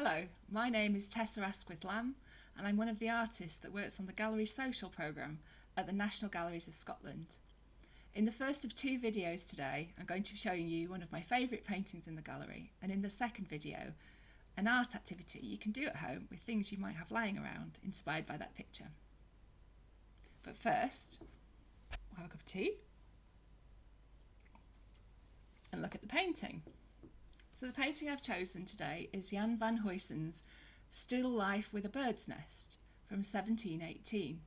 Hello, my name is Tessa Asquith-Lamb and I'm one of the artists that works on the Gallery Social programme at the National Galleries of Scotland. In the first of two videos today, I'm going to be showing you one of my favourite paintings in the gallery, and in the second video, an art activity you can do at home with things you might have lying around inspired by that picture. But first, we'll have a cup of tea and look at the painting. So the painting I've chosen today is Jan Van Huysum's Still Life with a Bird's Nest from 1718.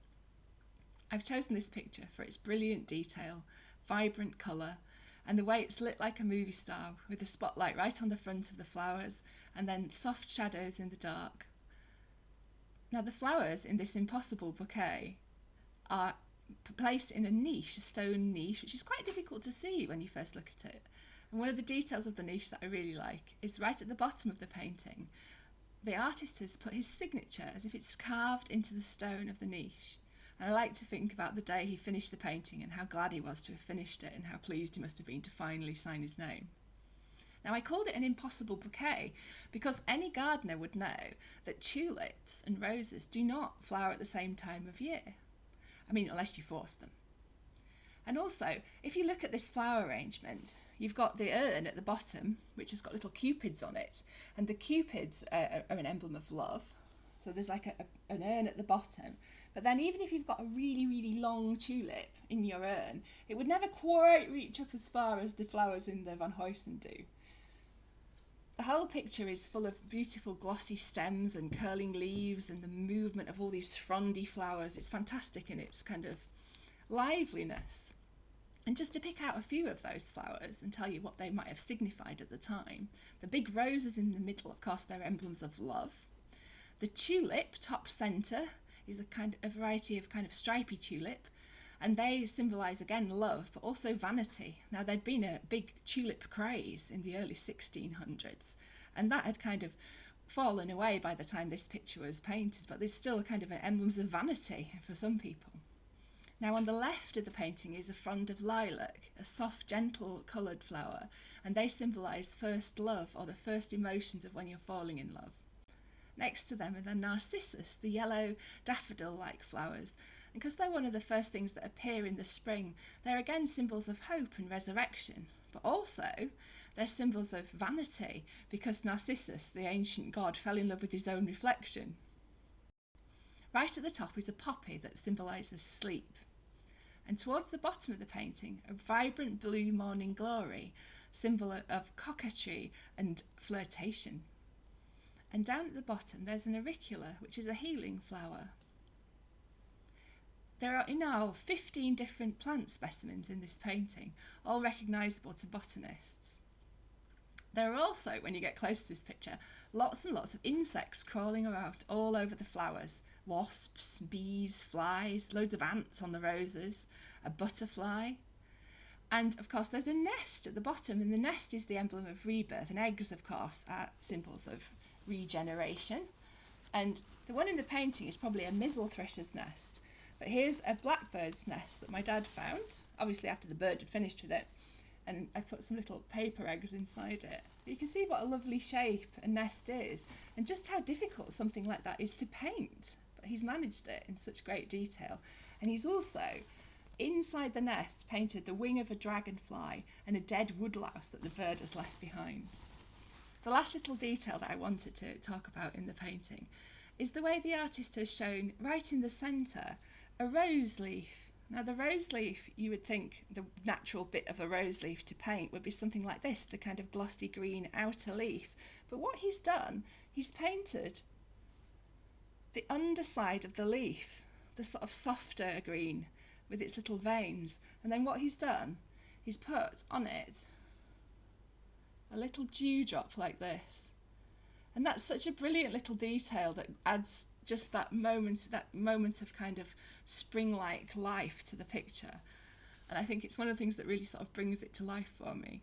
I've chosen this picture for its brilliant detail, vibrant colour, and the way it's lit like a movie star with the spotlight right on the front of the flowers and then soft shadows in the dark. Now the flowers in this impossible bouquet are placed in a niche, a stone niche, which is quite difficult to see when you first look at it. And one of the details of the niche that I really like is right at the bottom of the painting. The artist has put his signature as if it's carved into the stone of the niche. And I like to think about the day he finished the painting and how glad he was to have finished it and how pleased he must have been to finally sign his name. Now I called it an impossible bouquet because any gardener would know that tulips and roses do not flower at the same time of year. I mean, unless you force them. And also, if you look at this flower arrangement, you've got the urn at the bottom, which has got little cupids on it, and the cupids are an emblem of love. So there's like an urn at the bottom. But then even if you've got a really, really long tulip in your urn, it would never quite reach up as far as the flowers in the Van Huysum do. The whole picture is full of beautiful glossy stems and curling leaves and the movement of all these frondy flowers. It's fantastic in its kind of liveliness. And just to pick out a few of those flowers and tell you what they might have signified at the time, the big roses in the middle, of course, they're emblems of love. The tulip, top centre, is a variety of kind of stripy tulip, and they symbolise again love, but also vanity. Now there'd been a big tulip craze in the early 1600s, and that had kind of fallen away by the time this picture was painted, but there's still kind of emblems of vanity for some people. Now on the left of the painting is a frond of lilac, a soft, gentle coloured flower, and they symbolise first love or the first emotions of when you're falling in love. Next to them are the narcissus, the yellow daffodil-like flowers, and because they're one of the first things that appear in the spring, they're again symbols of hope and resurrection, but also they're symbols of vanity because Narcissus, the ancient god, fell in love with his own reflection. Right at the top is a poppy that symbolises sleep. And towards the bottom of the painting, a vibrant blue morning glory, symbol of coquetry and flirtation. And down at the bottom there's an auricula, which is a healing flower. There are in all 15 different plant specimens in this painting, all recognisable to botanists. There are also, when you get close to this picture, lots and lots of insects crawling around all over the flowers. Wasps, bees, flies, loads of ants on the roses, a butterfly. And of course there's a nest at the bottom, and the nest is the emblem of rebirth, and eggs of course are symbols of regeneration. And the one in the painting is probably a missel thrush's nest, but here's a blackbird's nest that my dad found, obviously after the bird had finished with it, and I put some little paper eggs inside it. But you can see what a lovely shape a nest is, and just how difficult something like that is to paint. But he's managed it in such great detail. And he's also, inside the nest, painted the wing of a dragonfly and a dead woodlouse that the bird has left behind. The last little detail that I wanted to talk about in the painting is the way the artist has shown, right in the centre, a rose leaf. Now the rose leaf, you would think the natural bit of a rose leaf to paint would be something like this, the kind of glossy green outer leaf. But what he's done, he's painted the underside of the leaf, the sort of softer green with its little veins. And then what he's done, he's put on it a little dewdrop like this. And that's such a brilliant little detail that adds just that moment of kind of spring-like life to the picture. And I think it's one of the things that really sort of brings it to life for me.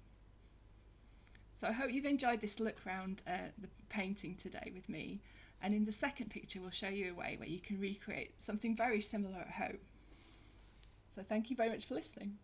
So I hope you've enjoyed this look round the painting today with me. And in the second picture, we'll show you a way where you can recreate something very similar at home. So thank you very much for listening.